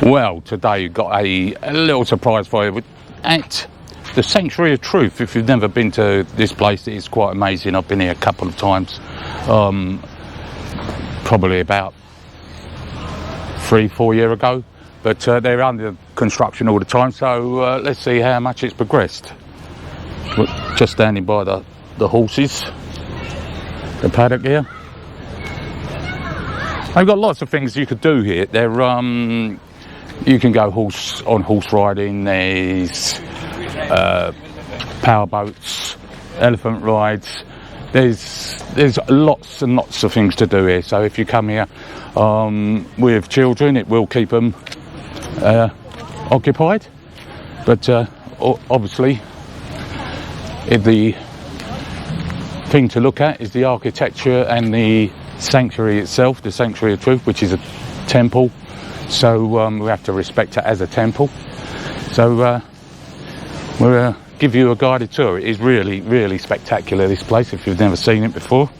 Well, today you've got a little surprise for you at the Sanctuary of Truth. If you've never been to this place, it is quite amazing. I've been here a couple of times, probably about 3-4 years ago, but they're under construction all the time, so let's see how much it's progressed. We're just standing by the horses, the paddock here. They've got lots of things you could do here. You can go horse riding. There's power boats, elephant rides. There's lots and lots of things to do here. So if you come here with children, it will keep them occupied. But obviously, the thing to look at is the architecture and the sanctuary itself, the Sanctuary of Truth, which is a temple. So we have to respect it as a temple. So we'll give you a guided tour. It is really, really spectacular, this place, if you've never seen it before.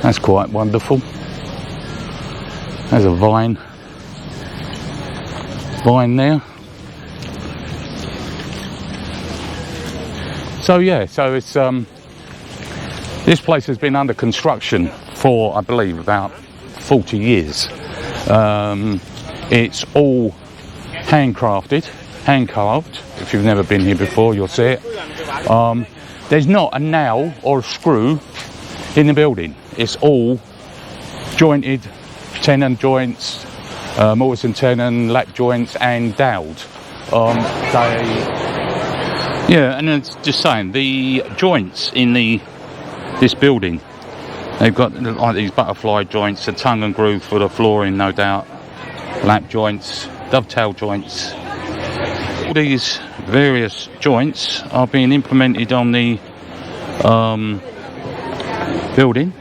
That's quite wonderful. There's a vine there. So yeah, so it's this place has been under construction for, I believe, about 40 years. It's all hand-carved. If you've never been here before, you'll see it. There's not a nail or a screw in the building. It's all jointed, tenon joints, mortise and tenon, lap joints, and dowelled. Yeah, and it's just saying, the joints in this building, they've got like these butterfly joints, a tongue and groove for the flooring, no doubt, lap joints, dovetail joints. All these various joints are being implemented on the building,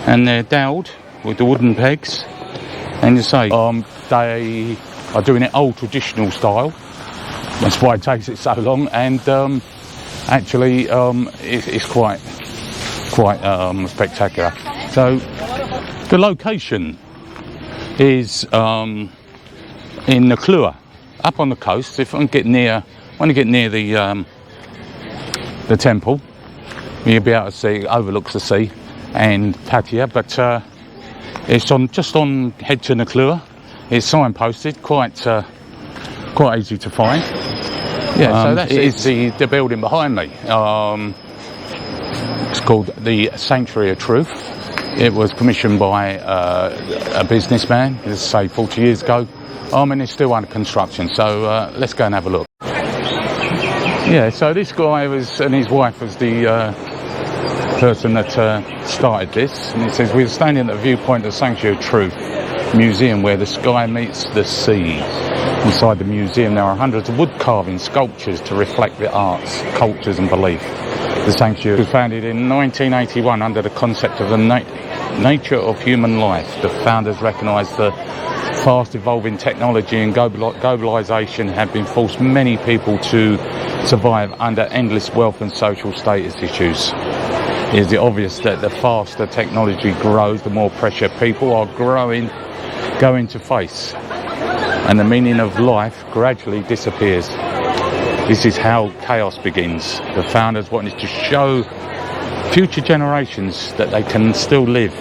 and they're dowelled with the wooden pegs. And you say they are doing it old traditional style. That's why it takes it so long, and actually it's quite spectacular. So the location is in Nuklua, up on the coast. If I can get near, when you get near the temple, you'll be able to see, overlooks the sea and Pattaya. But it's just on head to Nuklua. It's signposted, quite easy to find. Yeah, so that is the building behind me. It's called the Sanctuary of Truth. It was commissioned by a businessman, let's say 40 years ago, and it's still under construction. So let's go and have a look. Yeah, so this guy and his wife was the person that started this, and it says, we're standing at the viewpoint of the Sanctuary of Truth Museum, where the sky meets the sea. Inside the museum there are hundreds of wood carving sculptures to reflect the arts, cultures and belief. The sanctuary was founded in 1981 under the concept of the nature of human life. The founders recognised the fast evolving technology and globalisation have been forced many people to survive under endless wealth and social status issues. It is obvious that the faster technology grows, the more pressure people are going to face, and the meaning of life gradually disappears. This is how chaos begins. The founders wanted to show future generations that they can still live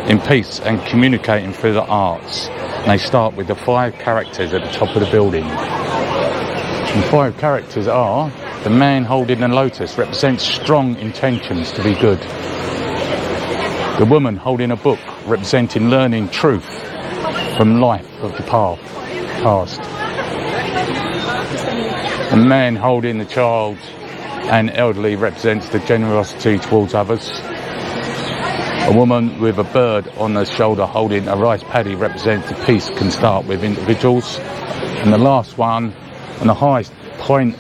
in peace and communicating through the arts. And they start with the 5 characters at the top of the building. The 5 characters are: the man holding a lotus represents strong intentions to be good. The woman holding a book representing learning truth from life of the past. The man holding the child and elderly represents the generosity towards others. A woman with a bird on her shoulder holding a rice paddy represents the peace can start with individuals. And the last one, on the highest point,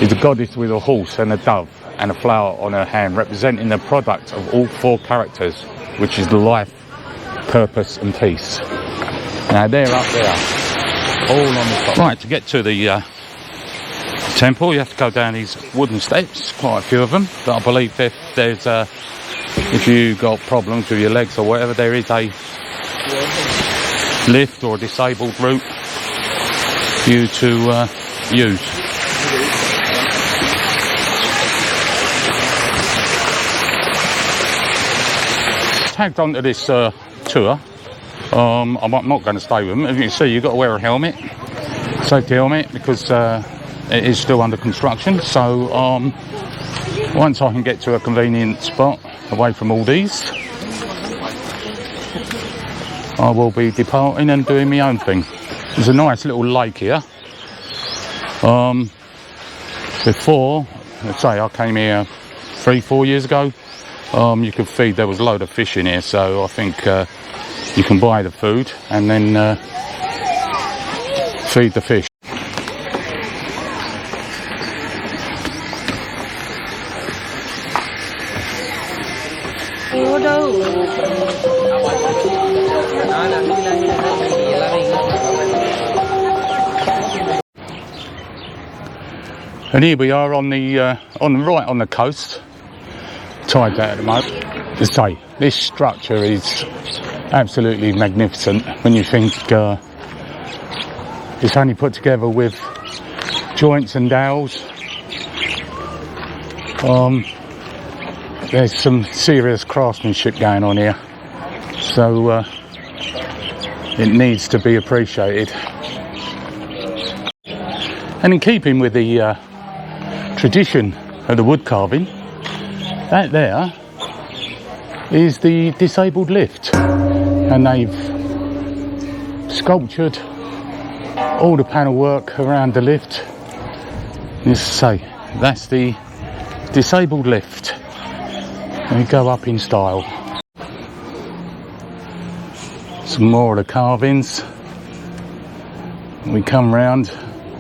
is a goddess with a horse and a dove and a flower on her hand, representing the product of all 4 characters, which is life, purpose and peace. Now they're up there, all on the top. Right, to get to the temple you have to go down these wooden steps, quite a few of them, but I believe there's if you've got problems with your legs or whatever, there is a lift or a disabled route for you to use. Tagged onto this tour. I'm not going to stay with them. As you can see, you've got to wear a helmet, safety helmet, because it is still under construction. So once I can get to a convenient spot away from all these, I will be departing and doing my own thing. There's a nice little lake here. Before, let's say I came here 3-4 years ago, you could feed, there was a load of fish in here, so I think you can buy the food and then feed the fish. And here we are on the right on the coast. Tide's out at the moment. To say, this structure is absolutely magnificent when you think it's only put together with joints and dowels. There's some serious craftsmanship going on here, so it needs to be appreciated. And in keeping with the tradition of the wood carving, that there is the disabled lift, and they've sculptured all the panel work around the lift. Let's say that's the disabled lift. We go up in style. Some more of the carvings. We come round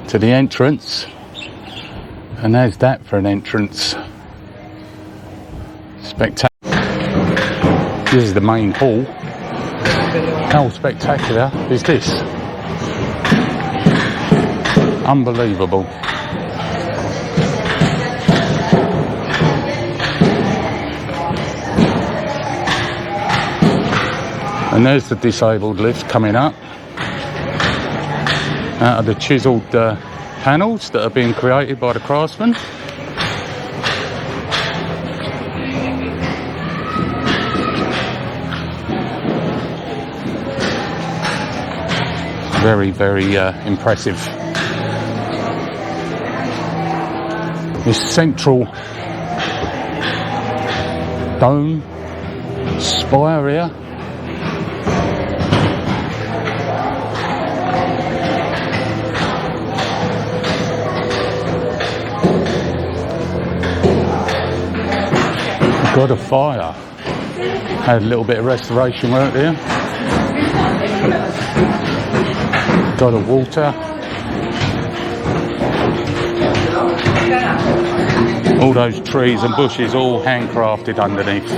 to the entrance, and there's that for an entrance. Spectacular. This is the main hall. How spectacular is this? Unbelievable. And there's the disabled lift coming up out of the chiselled panels that are being created by the craftsmen. Very, very impressive. This central dome spire here. God of Fire. Had a little bit of restoration work there. God of Water. All those trees and bushes all handcrafted underneath.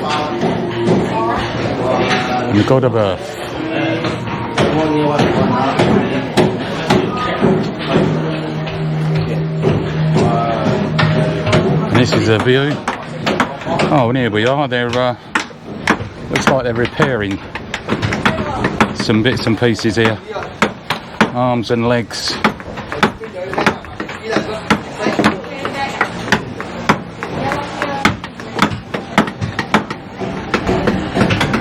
And the God of Earth. And this is a view. Oh, and here we are. They're looks like they're repairing some bits and pieces here. Arms and legs.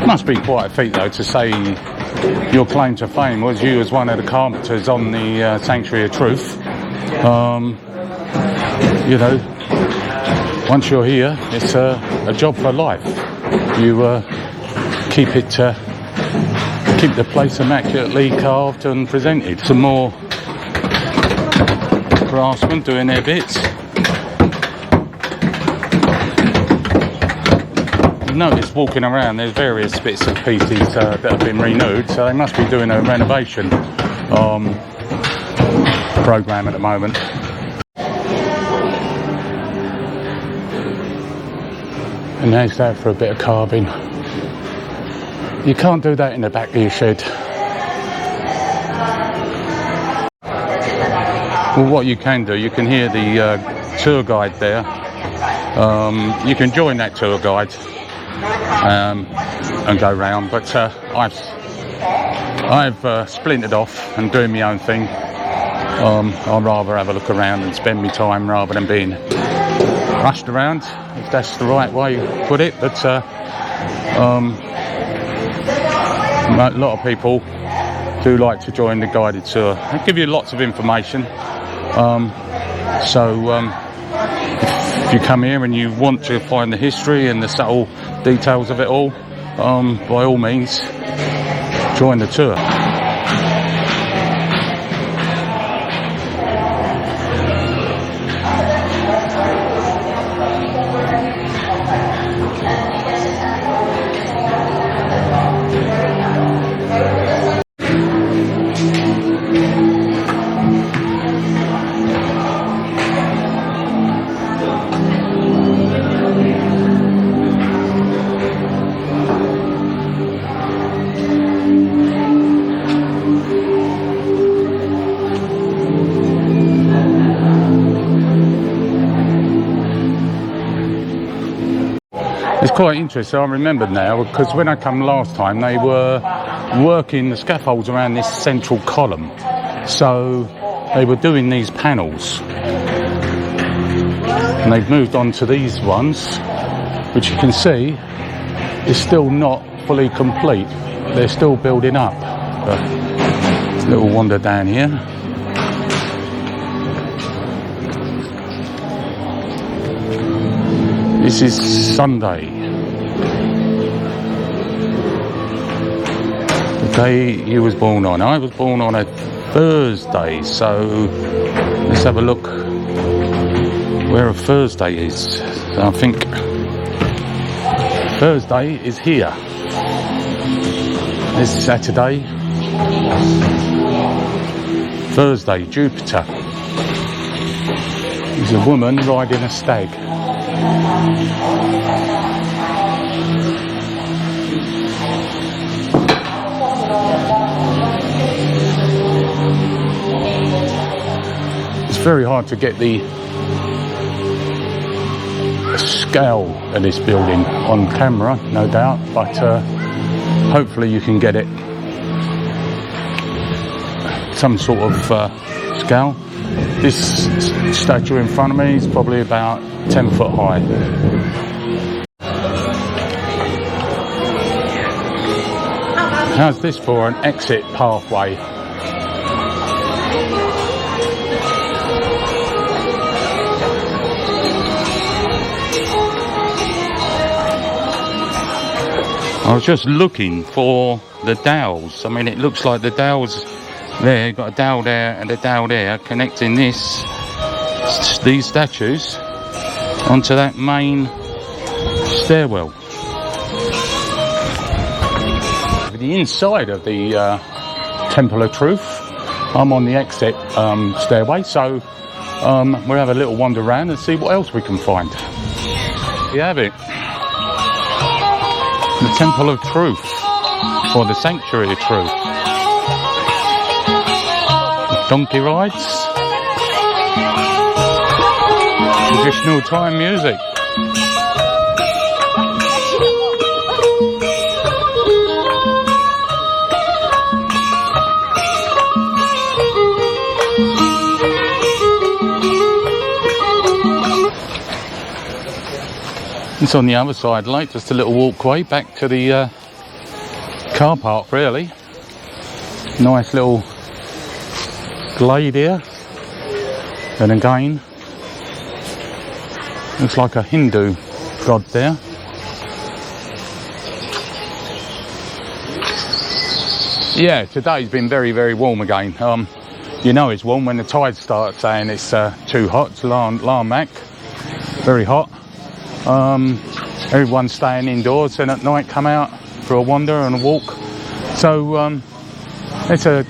Must be quite a feat though to say your claim to fame was you as one of the carpenters on the Sanctuary of Truth. You know, once you're here, it's a job for life. You keep the place immaculately carved and presented. Some more craftsmen doing their bits. You notice walking around, there's various bits and pieces that have been renewed, so they must be doing a renovation program at the moment. And there's that for a bit of carving. You can't do that in the back of your shed. Well, what you can do, you can hear the tour guide there. You can join that tour guide and go round, but I've splintered off and doing my own thing. I'd rather have a look around and spend my time rather than being rushed around, if that's the right way to put it. But a lot of people do like to join the guided tour. They give you lots of information. If you come here and you want to find the history and the subtle details of it all, by all means, join the tour. It's quite interesting. I remember now, because when I come last time they were working the scaffolds around this central column, so they were doing these panels, and they've moved on to these ones, which you can see is still not fully complete. They're still building up. But a little wander down here. This is Sunday, the day you was born on. I was born on a Thursday, so let's have a look where a Thursday is. I think Thursday is here. This is Saturday. Thursday, Jupiter. There's a woman riding a stag. It's very hard to get the scale of this building on camera, no doubt, but hopefully you can get it some sort of scale. This statue in front of me is probably about 10 foot high. How's this for an exit pathway? I was just looking for the dowels. I mean, it looks like the dowels there, you've got a dowel there and a dowel there, connecting these statues onto that main stairwell. The inside of the Temple of Truth, I'm on the exit stairway, so we'll have a little wander around and see what else we can find. You have it. The Temple of Truth, or the Sanctuary of Truth. Donkey rides. Traditional time music. It's on the other side, like just a little walkway back to the car park, really. Nice little glade here. And again, looks like a Hindu god there. Yeah, today's been very, very warm again. You know it's warm when the tides start saying it's too hot. It's Larmac, very hot. Everyone's staying indoors and at night come out for a wander and a walk. So it's a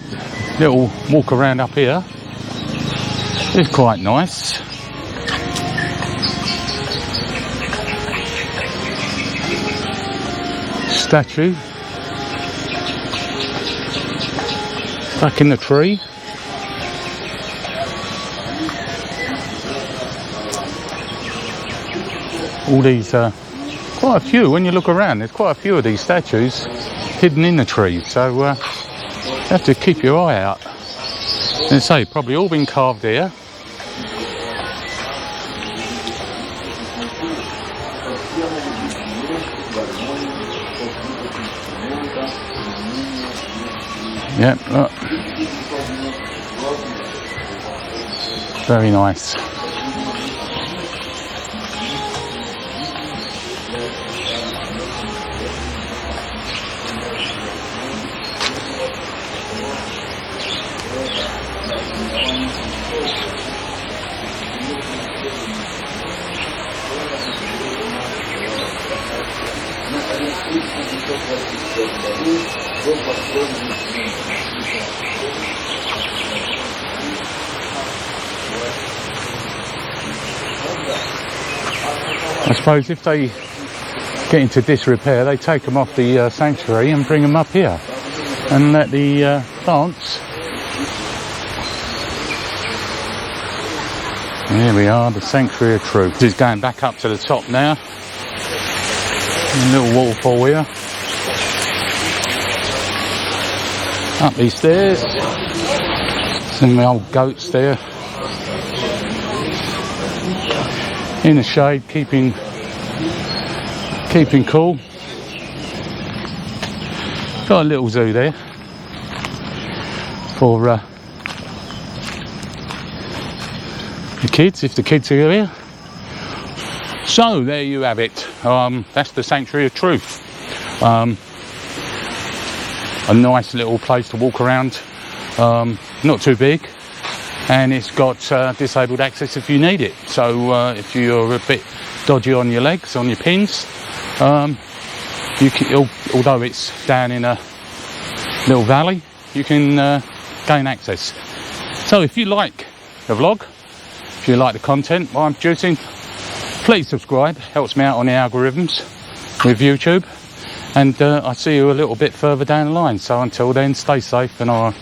little walk around up here. It's quite nice. Statue stuck in the tree. All these, quite a few, when you look around, there's quite a few of these statues hidden in the trees, so you have to keep your eye out. As I say, probably all been carved here. Yep, look. Very nice. I suppose if they get into disrepair, they take them off the sanctuary and bring them up here and let the plants. Here we are, the Sanctuary of Truth. This is going back up to the top now. A little waterfall here. Up these stairs. Some of the old goats there. In the shade, keeping cool. Got a little zoo there for the kids, if the kids are here. So there you have it. That's the Sanctuary of Truth. A nice little place to walk around. Not too big. And it's got disabled access if you need it. So if you're a bit dodgy on your legs, on your pins, you can, although it's down in a little valley, you can gain access. So if you like the vlog, if you like the content I'm producing, please subscribe. Helps me out on the algorithms with YouTube. And I'll see you a little bit further down the line. So until then, stay safe and I'll